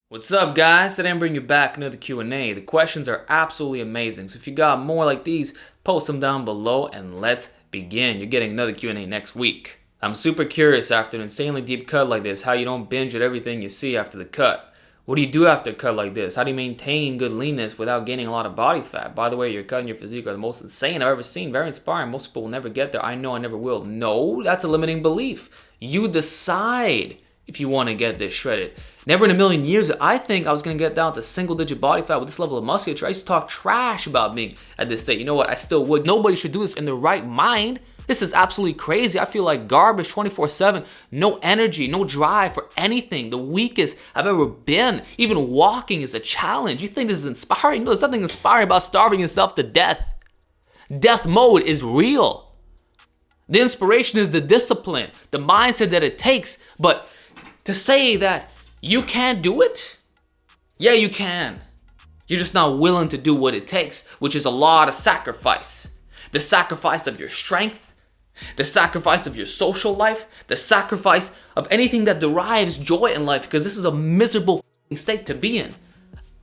What's up, guys? Today I'm bringing you back another Q&A. The questions are absolutely amazing, so if you got more like these, post them down below and let's begin. You're getting another Q&A next week. I'm super curious after an insanely deep cut like this, how you don't binge at everything you see after the cut. What do you do after a cut like this? How do you maintain good leanness without gaining a lot of body fat? By the way, your cut and your physique are the most insane I've ever seen. Very inspiring. Most people will never get there. I know I never will. No, that's a limiting belief. You decide if you want to get this shredded. Never in a million years I think I was going to get down to single-digit body fat with this level of musculature. I used to talk trash about being at this state. You know what? I still would. Nobody should do this in their right mind. This is absolutely crazy. I feel like garbage 24/7. No energy, no drive for anything. The weakest I've ever been. Even walking is a challenge. You think this is inspiring? No, there's nothing inspiring about starving yourself to death. Death mode is real. The inspiration is the discipline, the mindset that it takes. But to say that you can't do it? Yeah, you can. You're just not willing to do what it takes, which is a lot of sacrifice. The sacrifice of your strength, the sacrifice of your social life, the sacrifice of anything that derives joy in life, because this is a miserable state to be in.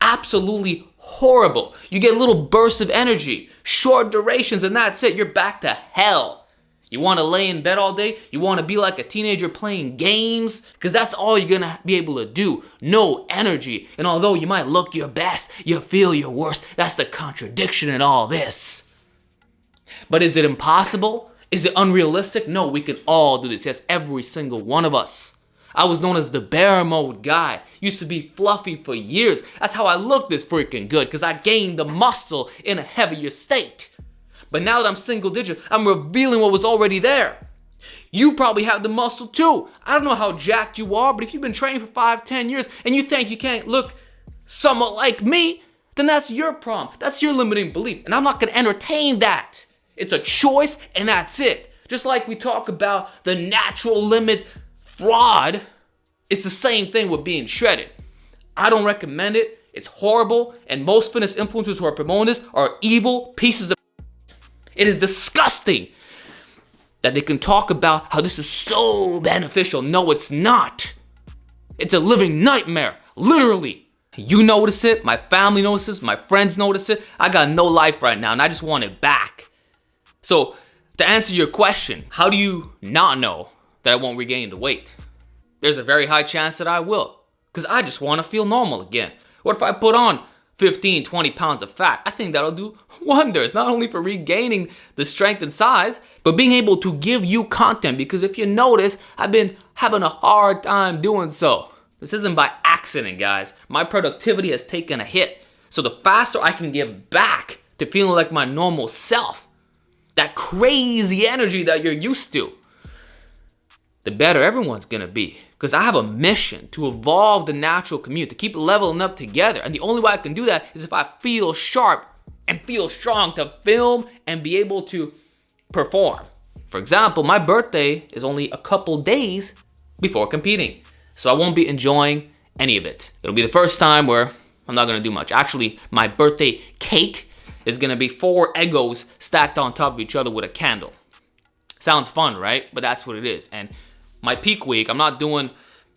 Absolutely horrible. You get little bursts of energy, short durations, and that's it. You're back to hell. You want to lay in bed all day? You want to be like a teenager playing games? Because that's all you're going to be able to do. No energy. And although you might look your best, you feel your worst. That's the contradiction in all this. But is it impossible? Is it unrealistic? No, we can all do this. Yes, every single one of us. I was known as the bear mode guy. Used to be fluffy for years. That's how I look this freaking good, because I gained the muscle in a heavier state. But now that I'm single digit, I'm revealing what was already there. You probably have the muscle too. I don't know how jacked you are, but if you've been training for 5-10 years and you think you can't look somewhat like me, then that's your problem. That's your limiting belief. And I'm not going to entertain that. It's a choice and that's it. Just like we talk about the natural limit fraud, it's the same thing with being shredded. I don't recommend it. It's horrible. And most fitness influencers who are promoting this are evil pieces of. It is disgusting that they can talk about how this is so beneficial. No, it's not. It's a living nightmare, literally. You notice it, my family notices, my friends notice it. I got no life right now and I just want it back. So to answer your question, how do you not know that I won't regain the weight? There's a very high chance that I will, because I just want to feel normal again. What if I put on 15-20 pounds of fat? I think that'll do wonders, not only for regaining the strength and size, but being able to give you content. Because if you notice, I've been having a hard time doing so. This isn't by accident, guys. My productivity has taken a hit. So the faster I can get back to feeling like my normal self, that crazy energy that you're used to, the better everyone's gonna be. Because I have a mission to evolve the natural community, to keep leveling up together. And the only way I can do that is if I feel sharp and feel strong to film and be able to perform. For example, my birthday is only a couple days before competing. So I won't be enjoying any of it. It'll be the first time where I'm not gonna do much. Actually, my birthday cake is gonna be 4 Eggos stacked on top of each other with a candle. Sounds fun, right? But that's what it is. And my peak week, I'm not doing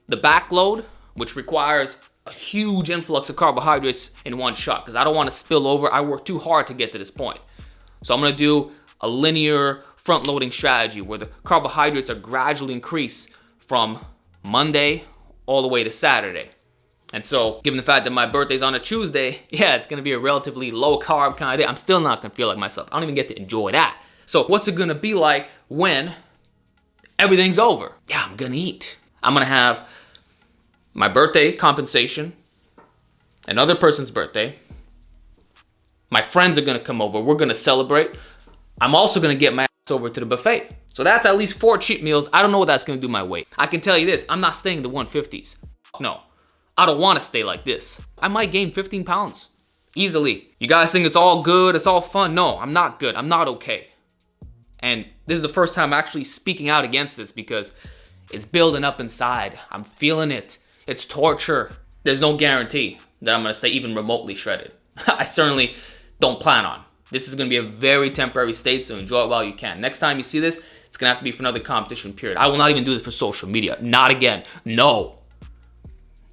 the backload, which requires a huge influx of carbohydrates in one shot, because I don't want to spill over. I work too hard to get to this point. So I'm going to do a linear front-loading strategy where the carbohydrates are gradually increased from Monday all the way to Saturday. And so, given the fact that my birthday's on a Tuesday, yeah, it's going to be a relatively low-carb kind of day. I'm still not going to feel like myself. I don't even get to enjoy that. So what's it going to be like when everything's over? Yeah, I'm gonna eat. I'm gonna have my birthday compensation, another person's birthday. My friends are gonna come over. We're gonna celebrate. I'm also gonna get my ass over to the buffet. So that's at least 4 cheat meals. I don't know what that's gonna do my weight. I can tell you this, I'm not staying in the 150s. No, I don't wanna stay like this. I might gain 15 pounds easily. You guys think it's all good, it's all fun. No, I'm not good, I'm not okay. And this is the first time I'm actually speaking out against this, because it's building up inside. I'm feeling it. It's torture. There's no guarantee that I'm gonna stay even remotely shredded. I certainly don't plan on. This is gonna be a very temporary state, so enjoy it while you can. Next time you see this, it's gonna have to be for another competition period. I will not even do this for social media. Not again. No.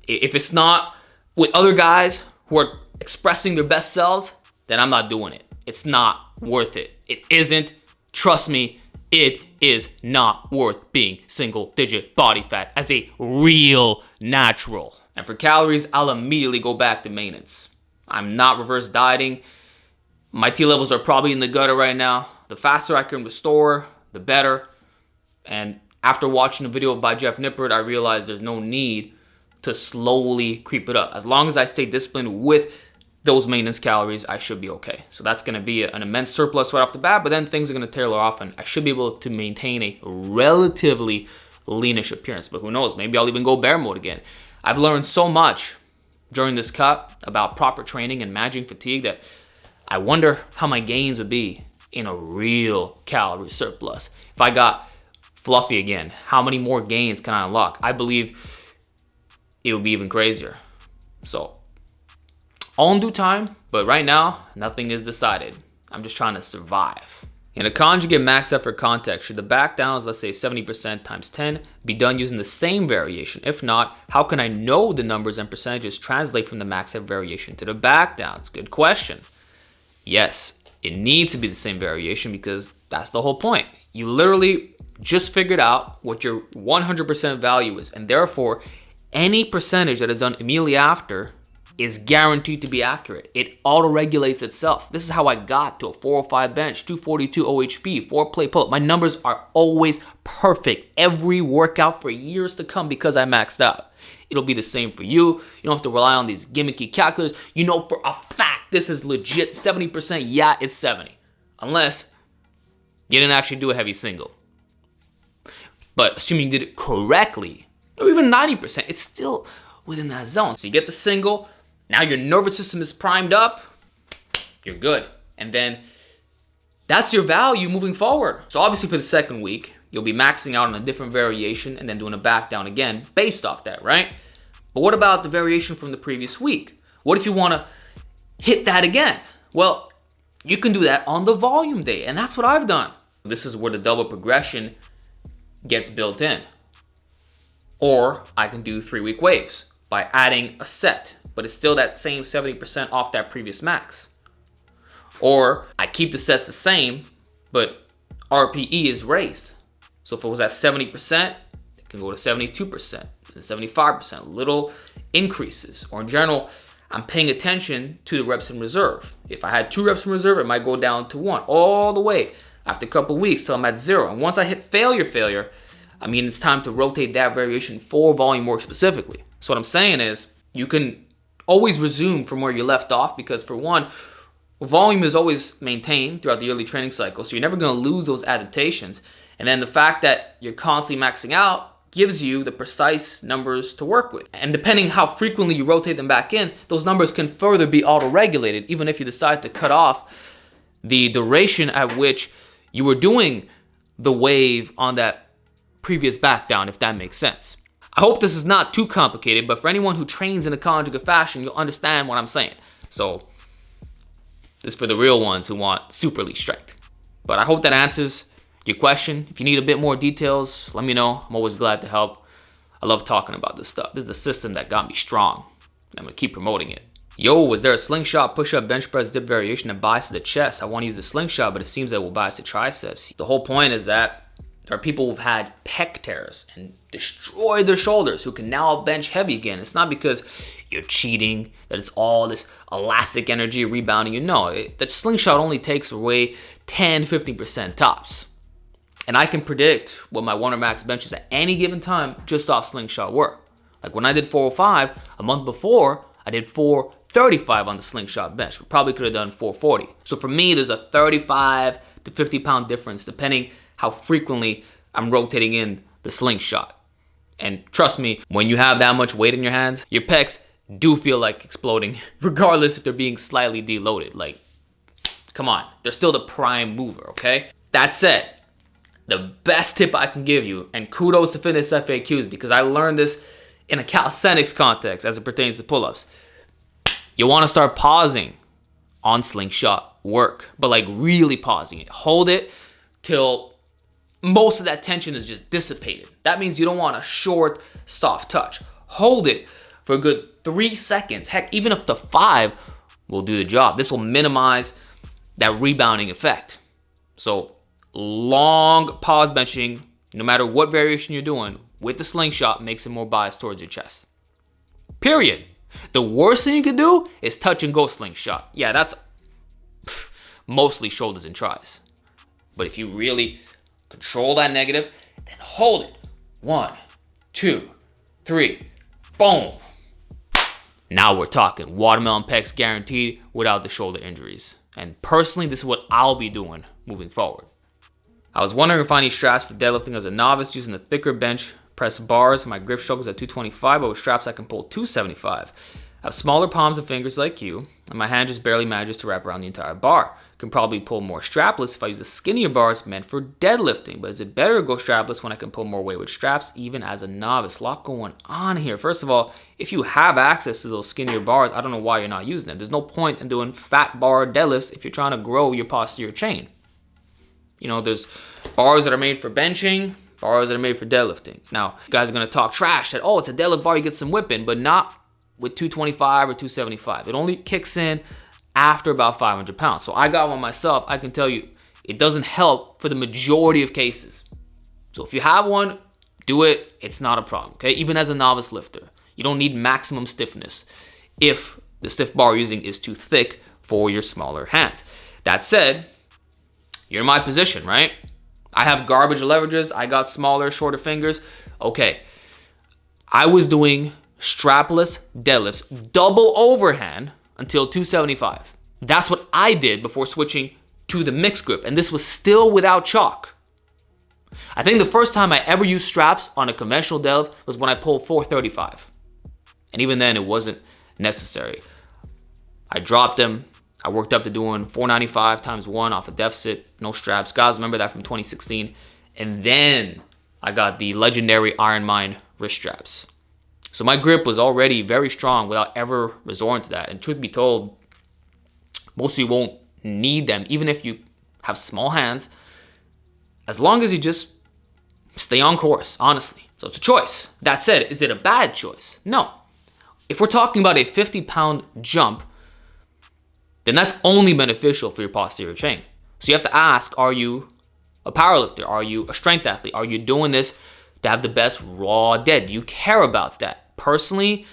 If it's not with other guys who are expressing their best selves, then I'm not doing it. It's not worth it. It isn't. Trust me, it is not worth being single-digit body fat as a real natural. And for calories, I'll immediately go back to maintenance. I'm not reverse dieting. My T levels are probably in the gutter right now. The faster I can restore, the better. And after watching a video by Jeff Nippert, I realized there's no need to slowly creep it up. As long as I stay disciplined with those maintenance calories, I should be okay. So that's going to be an immense surplus right off the bat, but then things are going to tailor off and I should be able to maintain a relatively leanish appearance. But who knows, maybe I'll even go bear mode again. I've learned so much during this cut about proper training and managing fatigue that I wonder how my gains would be in a real calorie surplus. If I got fluffy again, how many more gains can I unlock? I believe it would be even crazier. So, all in due time, but right now, nothing is decided. I'm just trying to survive. In a conjugate max effort context, should the back downs, let's say 70% times 10, be done using the same variation? If not, how can I know the numbers and percentages translate from the max effort variation to the back downs? Good question. Yes, it needs to be the same variation because that's the whole point. You literally just figured out what your 100% value is, and therefore, any percentage that is done immediately after is guaranteed to be accurate. It auto-regulates itself. This is how I got to a 405 bench, 242 OHP, 4-plate pull-up. My numbers are always perfect every workout for years to come because I maxed out. It'll be the same for you. You don't have to rely on these gimmicky calculators. You know for a fact this is legit 70%. Yeah, it's 70. Unless you didn't actually do a heavy single. But assuming you did it correctly, or even 90%, it's still within that zone. So you get the single. Now your nervous system is primed up, you're good. And then that's your value moving forward. So obviously for the second week, you'll be maxing out on a different variation and then doing a back down again based off that, right? But what about the variation from the previous week? What if you want to hit that again? Well, you can do that on the volume day, and that's what I've done. This is where the double progression gets built in. Or I can do 3-week waves by adding a set, but it's still that same 70% off that previous max. Or I keep the sets the same, but RPE is raised. So if it was at 70%, it can go to 72%, and 75%, little increases. Or in general, I'm paying attention to the reps in reserve. If I had 2 reps in reserve, it might go down to 1, all the way after a couple weeks till I'm at 0. And once I hit failure, I mean, it's time to rotate that variation for volume work specifically. So what I'm saying is, you can always resume from where you left off because for one, volume is always maintained throughout the early training cycle. So you're never going to lose those adaptations. And then the fact that you're constantly maxing out gives you the precise numbers to work with. And depending how frequently you rotate them back in, those numbers can further be auto-regulated, even if you decide to cut off the duration at which you were doing the wave on that previous back down, if that makes sense. I hope this is not too complicated, but for anyone who trains in a conjugate fashion, you'll understand what I'm saying. So this is for the real ones who want super elite strength. But I hope that answers your question. If you need a bit more details, let me know. I'm always glad to help. I love talking about this stuff. This is the system that got me strong, and I'm gonna keep promoting it. Yo, is there a slingshot, push-up, bench press, dip variation that biases the chest? I want to use the slingshot, but it seems that it will bias the triceps. The whole point is that there are people who've had pec tears and destroyed their shoulders who can now bench heavy again. It's not because you're cheating, that it's all this elastic energy rebounding you. No, the slingshot only takes away 10-15% tops. And I can predict what my Wonder Max bench is at any given time just off slingshot work. Like when I did 405, a month before, I did 435 on the slingshot bench. We probably could have done 440. So for me, there's a 35 to 50 pound difference depending how frequently I'm rotating in the slingshot. And trust me, when you have that much weight in your hands, your pecs do feel like exploding, regardless if they're being slightly deloaded. Like, come on, they're still the prime mover, okay? That said, the best tip I can give you, and kudos to Fitness FAQs because I learned this in a calisthenics context as it pertains to pull-ups. You want to start pausing on slingshot work, but like really pausing it. Hold it till most of that tension is just dissipated. That means you don't want a short, soft touch. Hold it for a good 3 seconds, heck, even up to 5 will do the job. This will minimize that rebounding effect. So long pause benching, no matter what variation you're doing, with the slingshot makes it more biased towards your chest. Period. The worst thing you could do is touch and go slingshot. Yeah, that's mostly shoulders and tries. But if you really control that negative, then hold it. 1, 2, 3, boom. Now we're talking watermelon pecs guaranteed without the shoulder injuries. And personally, this is what I'll be doing moving forward. I was wondering if I need straps for deadlifting as a novice using the thicker bench press bars. My grip struggles at 225, but with straps I can pull 275. I have smaller palms and fingers like you, and my hand just barely manages to wrap around the entire bar. Can probably pull more strapless if I use the skinnier bars meant for deadlifting, but is it better to go strapless when I can pull more weight with straps even as a novice? A lot going on here. First of all, if you have access to those skinnier bars, I don't know why you're not using them. There's no point in doing fat bar deadlifts if you're trying to grow your posterior chain. You know, there's bars that are made for benching, bars that are made for deadlifting. Now, you guys are going to talk trash that, oh, it's a deadlift bar, you get some whipping, but not with 225 or 275. It only kicks in after about 500 pounds. So I got one myself. I can tell you it doesn't help for the majority of cases. So if you have one, do it. It's not a problem, okay? Even as a novice lifter, you don't need maximum stiffness if the stiff bar you're using is too thick for your smaller hands. That said, you're in my position, right? I have garbage leverages. I got smaller, shorter fingers. Okay, I was doing strapless deadlifts, double overhand until 275. That's what I did before switching to the mixed grip, and this was still without chalk. I think the first time I ever used straps on a conventional deadlift was when I pulled 435, and even then it wasn't necessary. I dropped them. I worked up to doing 495 times 1 off a deficit, no straps. Guys, remember that from 2016. And then I got the legendary Iron Mine wrist straps. So my grip was already very strong without ever resorting to that. And truth be told, most of you won't need them, even if you have small hands, as long as you just stay on course, honestly. So it's a choice. That said, is it a bad choice? No. If we're talking about a 50-pound jump, then that's only beneficial for your posterior chain. So you have to ask, are you a powerlifter? Are you a strength athlete? Are you doing this to have the best raw dead? Do you care about that? Personally,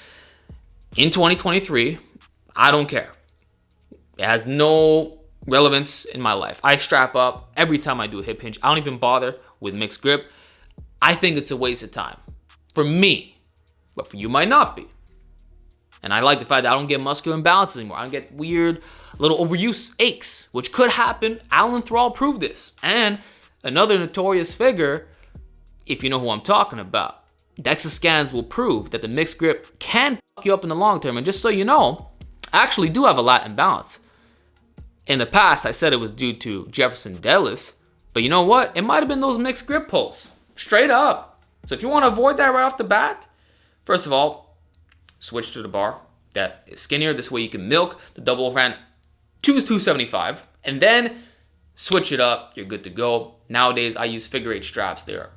in 2023, I don't care. It has no relevance in my life. I strap up every time I do a hip hinge. I don't even bother with mixed grip. I think it's a waste of time. For me, but for you might not be. And I like the fact that I don't get muscular imbalances anymore. I don't get weird little overuse aches, which could happen. Alan Thrall proved this. And another notorious figure, if you know who I'm talking about, DEXA scans will prove that the mixed grip can fuck you up in the long term. And just so you know, I actually do have a lat imbalance. In the past, I said it was due to Jefferson deadlifts, but you know what? It might have been those mixed grip pulls. Straight up. So if you want to avoid that right off the bat, first of all, switch to the bar that is skinnier. This way you can milk the double overhand to 275 and then switch it up. You're good to go. Nowadays, I use figure 8 straps. They're,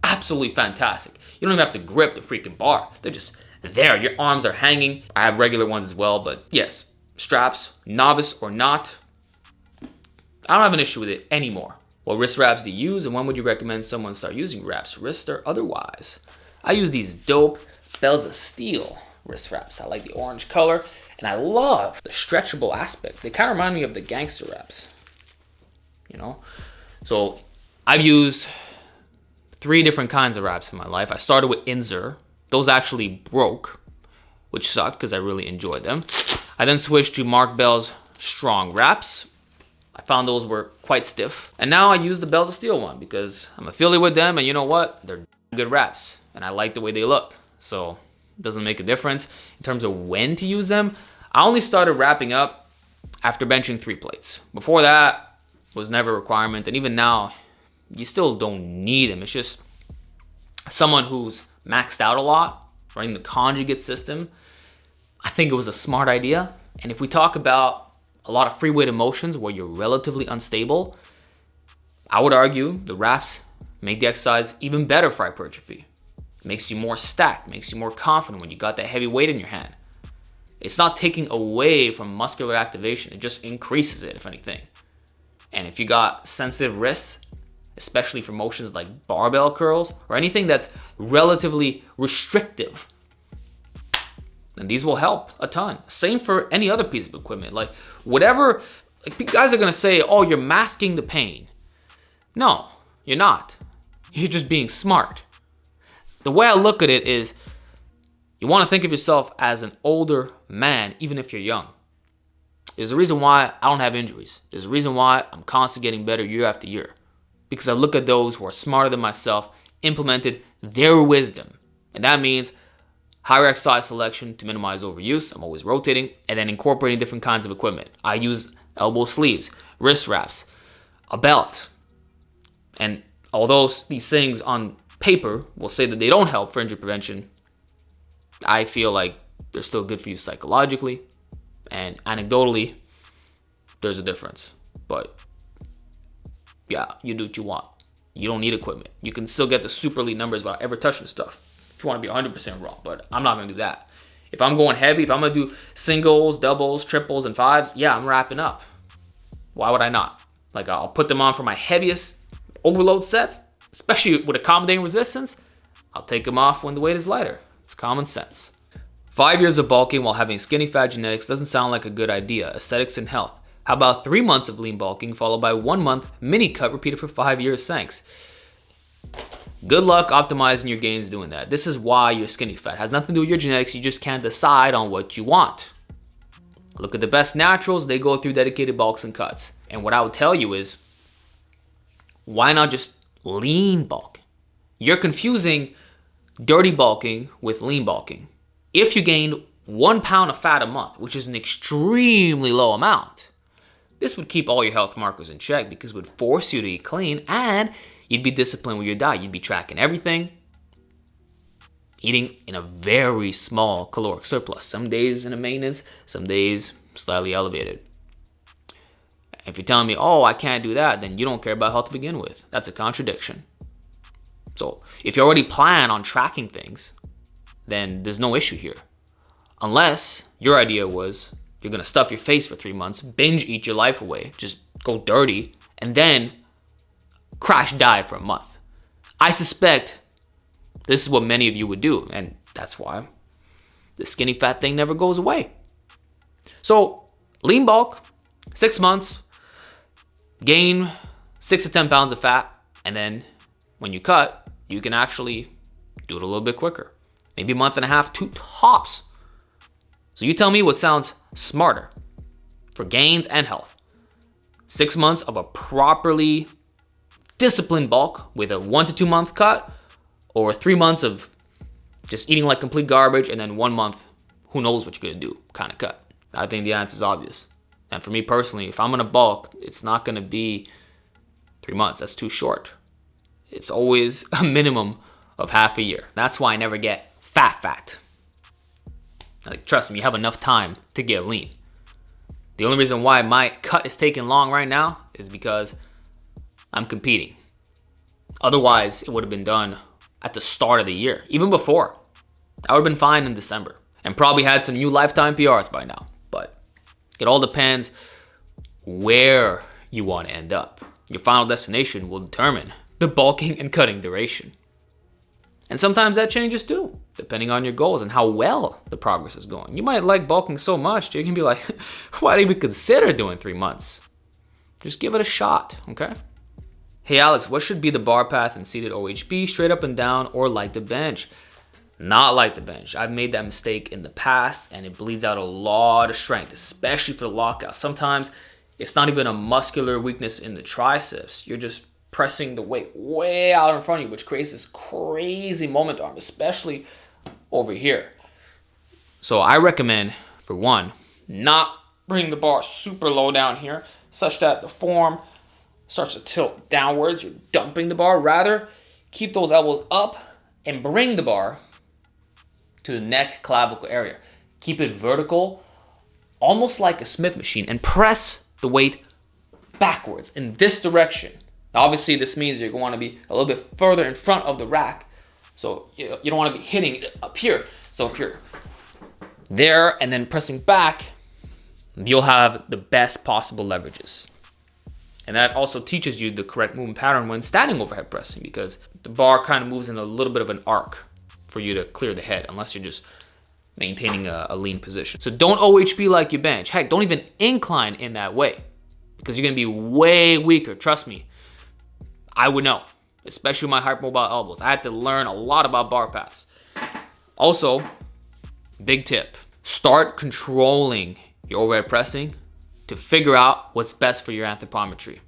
absolutely fantastic. You don't even have to grip the freaking bar. They're just there. Your arms are hanging. I have regular ones as well, but yes, straps, novice or not, I don't have an issue with it anymore. What wrist wraps do you use, and when would you recommend someone start using wraps, wrist or otherwise? I use these dope Bells of Steel wrist wraps. I like the orange color, and I love the stretchable aspect. They kind of remind me of the gangster wraps, you know? So I've used 3 different kinds of wraps in my life. I started with Inzer. Those actually broke, which sucked because I really enjoyed them. I then switched to Mark Bell's Strong Wraps. I found those were quite stiff. And now I use the Bells of Steel one because I'm affiliated with them, and you know what? They're good wraps, and I like the way they look. So it doesn't make a difference in terms of when to use them. I only started wrapping up after benching 3 plates. Before that was never a requirement, and even now, you still don't need them. It's just someone who's maxed out a lot, running the conjugate system. I think it was a smart idea. And if we talk about a lot of free weight emotions where you're relatively unstable, I would argue the wraps make the exercise even better for hypertrophy. makes you more stacked, makes you more confident when you got that heavy weight in your hand. It's not taking away from muscular activation, it just increases it, if anything. And if you got sensitive wrists, especially for motions like barbell curls or anything that's relatively restrictive, then these will help a ton. Same for any other piece of equipment. Like whatever, like guys are gonna say, oh, you're masking the pain. No, you're not. You're just being smart. The way I look at it is, you want to think of yourself as an older man, even if you're young. There's a reason why I don't have injuries. There's a reason why I'm constantly getting better year after year. Because I look at those who are smarter than myself, implemented their wisdom. And that means higher exercise selection to minimize overuse. I'm always rotating. And then incorporating different kinds of equipment. I use elbow sleeves, wrist wraps, a belt. And although these things on paper will say that they don't help for injury prevention, I feel like they're still good for you psychologically, and anecdotally, there's a difference. But yeah, you do what you want. You don't need equipment. You can still get the super elite numbers without ever touching stuff if you want to be 100% raw, but I'm not going to do that. If I'm going heavy, if I'm going to do singles, doubles, triples, and fives, yeah, I'm wrapping up. Why would I not? Like, I'll put them on for my heaviest overload sets, especially with accommodating resistance. I'll take them off when the weight is lighter. It's common sense. 5 years of bulking while having skinny fat genetics doesn't sound like a good idea. Aesthetics and health. How about 3 months of lean bulking followed by 1 month mini cut repeated for 5 years? Thanks. Good luck optimizing your gains doing that. This is why you're skinny fat. It has nothing to do with your genetics. You just can't decide on what you want. Look at the best naturals. They go through dedicated bulks and cuts. And what I would tell you is, why not just lean bulk? You're confusing dirty bulking with lean bulking. If you gain 1 pound of fat a month, which is an extremely low amount, this would keep all your health markers in check because it would force you to eat clean and you'd be disciplined with your diet. You'd be tracking everything, eating in a very small caloric surplus. Some days in a maintenance, some days slightly elevated. If you're telling me, oh, I can't do that, then you don't care about health to begin with. That's a contradiction. So if you already plan on tracking things, then there's no issue here. Unless your idea was you're going to stuff your face for 3 months, binge eat your life away, just go dirty, and then crash diet for a month. I suspect this is what many of you would do, and that's why the skinny fat thing never goes away. So lean bulk, 6 months, gain 6 to 10 pounds of fat, and then when you cut, you can actually do it a little bit quicker. Maybe a month and a half, 2 tops. So you tell me what sounds smarter for gains and health. 6 months of a properly disciplined bulk with a 1 to 2 month cut, or 3 months of just eating like complete garbage and then 1 month, who knows what you're gonna do, kind of cut. I think the answer is obvious. And for me personally, if I'm gonna bulk, it's not gonna be 3 months. That's too short. It's always a minimum of half a year. That's why I never get fat. Like, trust me, you have enough time to get lean. The only reason why my cut is taking long right now is because I'm competing. Otherwise, it would have been done at the start of the year, even before. I would have been fine in December and probably had some new lifetime PRs by now. But it all depends where you want to end up. Your final destination will determine the bulking and cutting duration. And sometimes that changes too, depending on your goals and how well the progress is going. You might like bulking so much, you can be like, why do you even consider doing 3 months? Just give it a shot, okay? Hey Alex, what should be the bar path in seated OHP, straight up and down, or like the bench? Not like the bench. I've made that mistake in the past, and it bleeds out a lot of strength, especially for the lockout. Sometimes it's not even a muscular weakness in the triceps. You're just pressing the weight way out in front of you, which creates this crazy moment arm, especially over here. So I recommend, for one, not bring the bar super low down here, such that the form starts to tilt downwards. You're dumping the bar. Rather, keep those elbows up and bring the bar to the neck clavicle area. Keep it vertical, almost like a Smith machine, and press the weight backwards in this direction. Now, obviously, this means you're going to be a little bit further in front of the rack So you don't want to be hitting it up here. So if you're there and then pressing back, you'll have the best possible leverages. And that also teaches you the correct movement pattern when standing overhead pressing, because the bar kind of moves in a little bit of an arc for you to clear the head, unless you're just maintaining a lean position. So don't OHP like you bench. Heck, don't even incline in that way, because you're going to be way weaker. Trust me, I would know, especially with my hypermobile elbows. I had to learn a lot about bar paths. Also, big tip, start controlling your overhead pressing to figure out what's best for your anthropometry.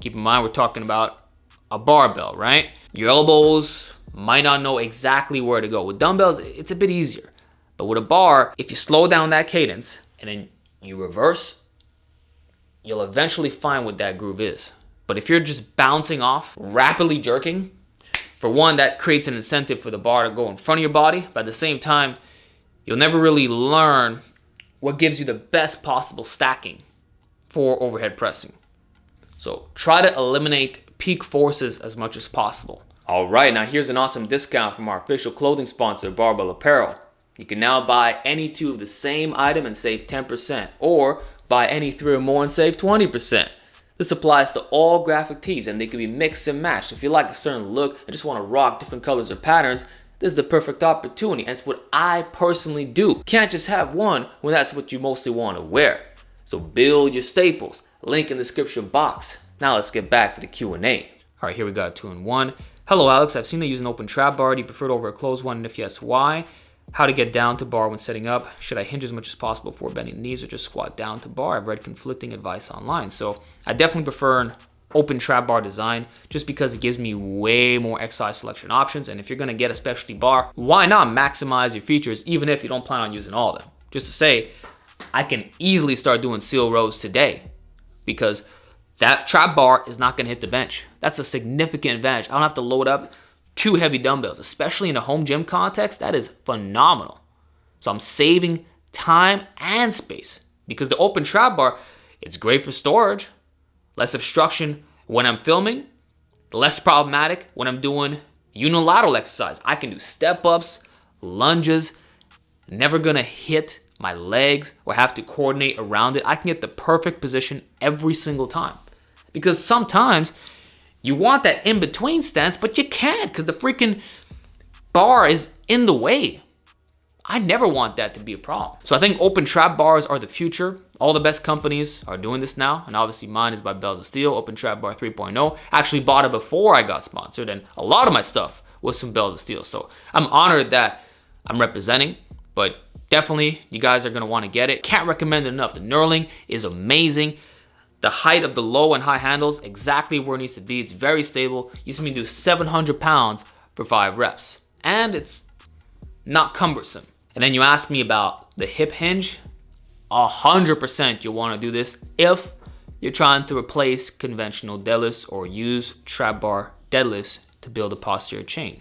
Keep in mind, we're talking about a barbell, right? Your elbows might not know exactly where to go. With dumbbells, it's a bit easier. But with a bar, if you slow down that cadence and then you reverse, you'll eventually find what that groove is. But if you're just bouncing off, rapidly jerking, for one, that creates an incentive for the bar to go in front of your body. But at the same time, you'll never really learn what gives you the best possible stacking for overhead pressing. So try to eliminate peak forces as much as possible. All right, now here's an awesome discount from our official clothing sponsor, Barbell Apparel. You can now buy any two of the same item and save 10%, or buy any three or more and save 20%. This applies to all graphic tees, and they can be mixed and matched. So if you like a certain look and just want to rock different colors or patterns, this is the perfect opportunity, and it's what I personally do. Can't just have one when that's what you mostly want to wear. So build your staples. Link in the description box. Now let's get back to the Q&A. All right, here we got 2-in-1. Hello, Alex. I've seen they use an open trap bar. Do you prefer it over a closed one? And if yes, why? How to get down to bar when setting up? Should I hinge as much as possible before bending the knees, or just squat down to bar? I've read conflicting advice online. So I definitely prefer an open trap bar design, just because it gives me way more exercise selection options. And if you're going to get a specialty bar, why not maximize your features even if you don't plan on using all of them? Just to say, I can easily start doing seal rows today, because that trap bar is not going to hit the bench. That's a significant advantage. I don't have to load up 2 heavy dumbbells, especially in a home gym context. That is phenomenal. So I'm saving time and space, because the open trap bar, it's great for storage, less obstruction when I'm filming, less problematic when I'm doing unilateral exercise. I can do step-ups, lunges, never gonna hit my legs or have to coordinate around it. I can get the perfect position every single time, because sometimes you want that in-between stance, but you can't because the freaking bar is in the way. I never want that to be a problem. So I think open trap bars are the future. All the best companies are doing this now, and obviously mine is by Bells of Steel, Open Trap Bar 3.0. I actually bought it before I got sponsored, and a lot of my stuff was some Bells of Steel. So I'm honored that I'm representing, but definitely you guys are gonna wanna get it. Can't recommend it enough. The knurling is amazing. The height of the low and high handles, exactly where it needs to be. It's very stable. You see me do 700 pounds for 5 reps, and it's not cumbersome. And then you asked me about the hip hinge. 100% you'll want to do this if you're trying to replace conventional deadlifts or use trap bar deadlifts to build a posterior chain.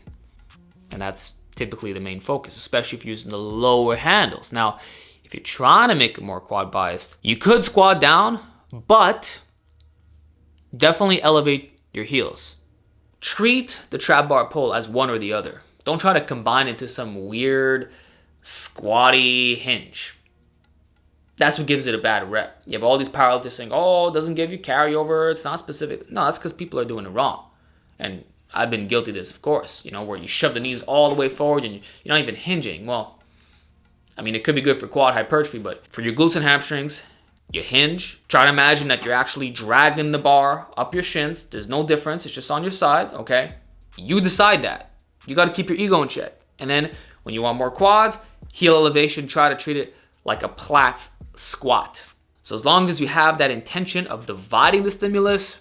And that's typically the main focus, especially if you're using the lower handles. Now, if you're trying to make it more quad biased, you could squat down, but definitely elevate your heels. Treat the trap bar pull as one or the other. Don't try to combine into some weird squatty hinge. That's what gives it a bad rep. You have all these powerlifters saying, oh, it doesn't give you carryover, it's not specific. No, that's because people are doing it wrong. And I've been guilty of this, of course, where you shove the knees all the way forward and you're not even hinging. Well, I mean, it could be good for quad hypertrophy, but for your glutes and hamstrings, you hinge. Try to imagine that you're actually dragging the bar up your shins. There's no difference. It's just on your sides, okay? You decide that. You got to keep your ego in check. And then when you want more quads, heel elevation, try to treat it like a Platz squat. So as long as you have that intention of dividing the stimulus,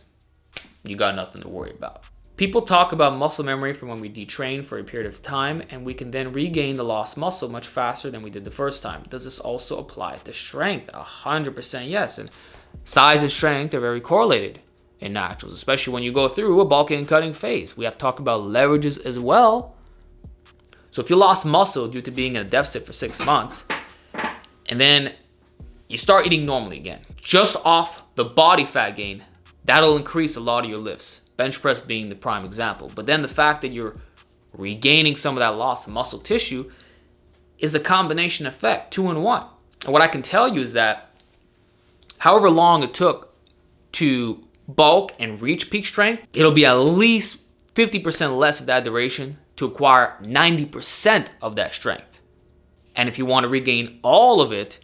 you got nothing to worry about. People talk about muscle memory from when we detrain for a period of time, and we can then regain the lost muscle much faster than we did the first time. Does this also apply to strength? 100% yes. And size and strength are very correlated in naturals, especially when you go through a bulking and cutting phase. We have to talk about leverages as well. So if you lost muscle due to being in a deficit for 6 months, and then you start eating normally again, just off the body fat gain, that'll increase a lot of your lifts. Bench press being the prime example. But then the fact that you're regaining some of that lost muscle tissue is a combination effect, 2 in 1. And what I can tell you is that however long it took to bulk and reach peak strength, it'll be at least 50% less of that duration to acquire 90% of that strength. And if you want to regain all of it,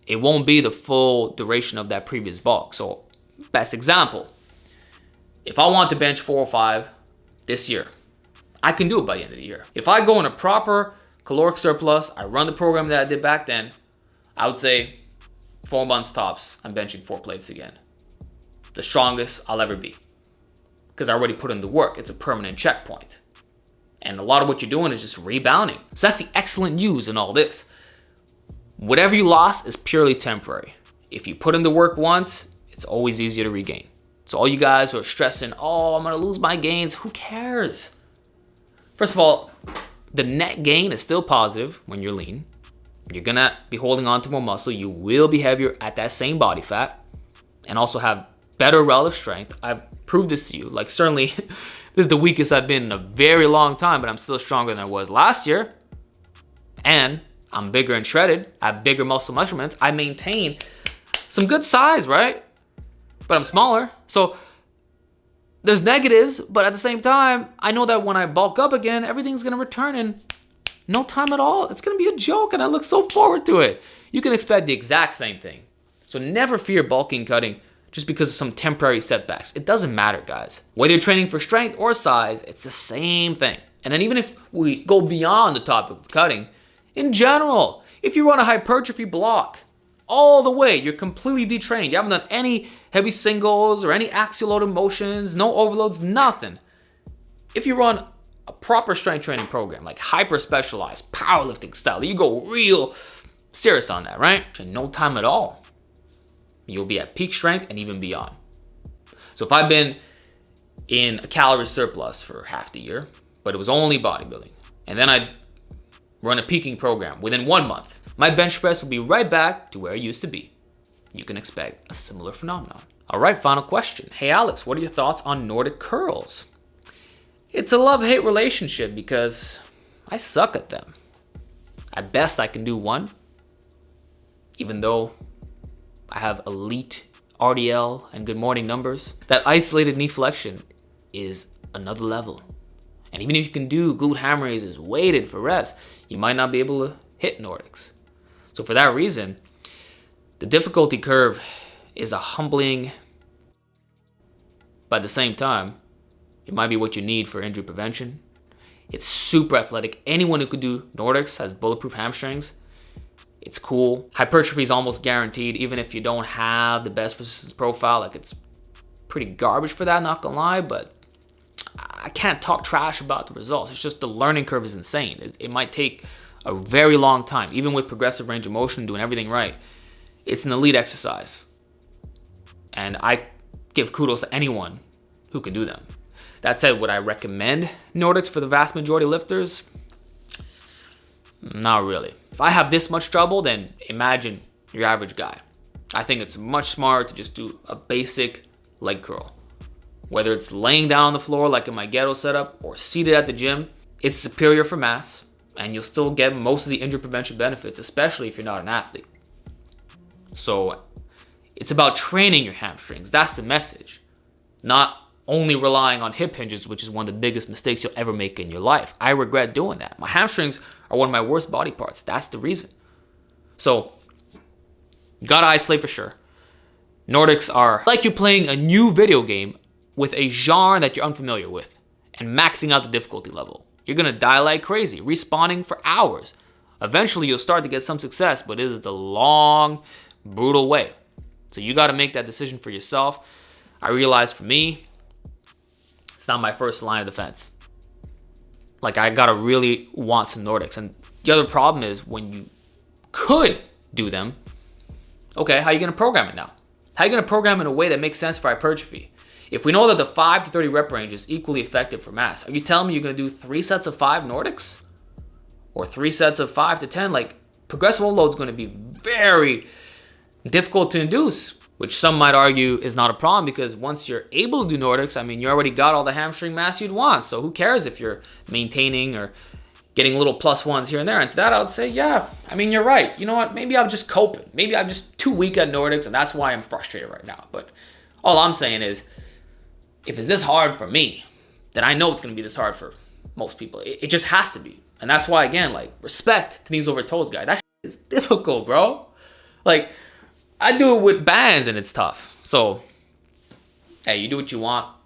it won't be the full duration of that previous bulk. So, best example, if I want to bench 405 this year, I can do it by the end of the year. If I go in a proper caloric surplus, I run the program that I did back then, I would say 4 months tops, I'm benching 4 plates again. The strongest I'll ever be. Because I already put in the work. It's a permanent checkpoint. And a lot of what you're doing is just rebounding. So that's the excellent news in all this. Whatever you lost is purely temporary. If you put in the work once, it's always easier to regain. So all you guys who are stressing, oh, I'm going to lose my gains, who cares? First of all, the net gain is still positive when you're lean. You're going to be holding on to more muscle. You will be heavier at that same body fat and also have better relative strength. I've proved this to you. Like, certainly, this is the weakest I've been in a very long time, but I'm still stronger than I was last year. And I'm bigger and shredded. I have bigger muscle measurements. I maintain some good size, right? But I'm smaller. So there's negatives, but at the same time, I know that when I bulk up again, everything's going to return in no time at all. It's going to be a joke, and I look so forward to it. You can expect the exact same thing. So never fear bulking cutting just because of some temporary setbacks. It doesn't matter, guys. Whether you're training for strength or size, it's the same thing. And then even if we go beyond the topic of cutting, in general, if you run a hypertrophy block all the way, you're completely detrained. You haven't done any heavy singles or any axial loaded motions, no overloads, nothing. If you run a proper strength training program, like hyper specialized powerlifting style, you go real serious on that, right? In no time at all, you'll be at peak strength and even beyond. So if I've been in a calorie surplus for half the year, but it was only bodybuilding, and then I run a peaking program within 1 month, my bench press will be right back to where it used to be. You can expect a similar phenomenon. All right, final question. Hey Alex, what are your thoughts on Nordic curls? It's a love-hate relationship because I suck at them. At best, I can do one, even though I have elite RDL and good morning numbers. That isolated knee flexion is another level. And even if you can do glute ham raises weighted for reps, you might not be able to hit Nordics. So for that reason, the difficulty curve is a humbling, but at the same time, it might be what you need for injury prevention. It's super athletic. Anyone who could do Nordics has bulletproof hamstrings. It's cool. Hypertrophy is almost guaranteed, even if you don't have the best persistence profile. Like, it's pretty garbage for that, not gonna lie, but I can't talk trash about the results. It's just the learning curve is insane. It might take a very long time, even with progressive range of motion, doing everything right. It's an elite exercise. And I give kudos to anyone who can do them. That said, would I recommend Nordics for the vast majority of lifters? Not really. If I have this much trouble, then imagine your average guy. I think it's much smarter to just do a basic leg curl. Whether it's laying down on the floor like in my ghetto setup or seated at the gym, it's superior for mass, and you'll still get most of the injury prevention benefits, especially if you're not an athlete. So it's about training your hamstrings. That's the message. Not only relying on hip hinges, which is one of the biggest mistakes you'll ever make in your life. I regret doing that. My hamstrings are one of my worst body parts. That's the reason. So you gotta isolate for sure. Nordics are like you're playing a new video game with a genre that you're unfamiliar with and maxing out the difficulty level. You're gonna die like crazy, respawning for hours. Eventually you'll start to get some success, but it is the long, brutal way. So you gotta make that decision for yourself. I realized for me, it's not my first line of defense. Like, I gotta really want some Nordics. And the other problem is when you could do them, okay, how are you gonna program it now? How are you gonna program it in a way that makes sense for hypertrophy? If we know that the 5 to 30 rep range is equally effective for mass, are you telling me you're gonna do 3 sets of 5 Nordics? Or 3 sets of 5 to 10? Like, progressive overload is gonna be very difficult to induce. which some might argue is not a problem because once you're able to do Nordics, I mean, you already got all the hamstring mass you'd want. So who cares if you're maintaining or getting little plus ones here and there? And to that, I would say, yeah, I mean, you're right. You know what? Maybe I'm just coping. Maybe I'm just too weak at Nordics, and that's why I'm frustrated right now. But all I'm saying is, if it's this hard for me, then I know it's going to be this hard for most people. It just has to be. And that's why, again, like, respect to knees over toes guy. That shit is difficult, bro. Like, I do it with bands and it's tough. So, hey, you do what you want.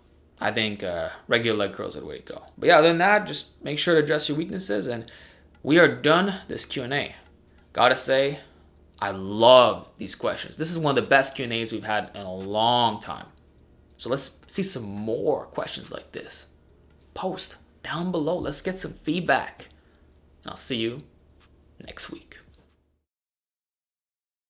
I think regular leg curls are the way to go. But yeah, other than that, just make sure to address your weaknesses. And we are done this Q&A. Gotta say, I love these questions. This is one of the best Q&As we've had in a long time. So let's see some more questions like this. Post down below. Let's get some feedback. And I'll see you next week.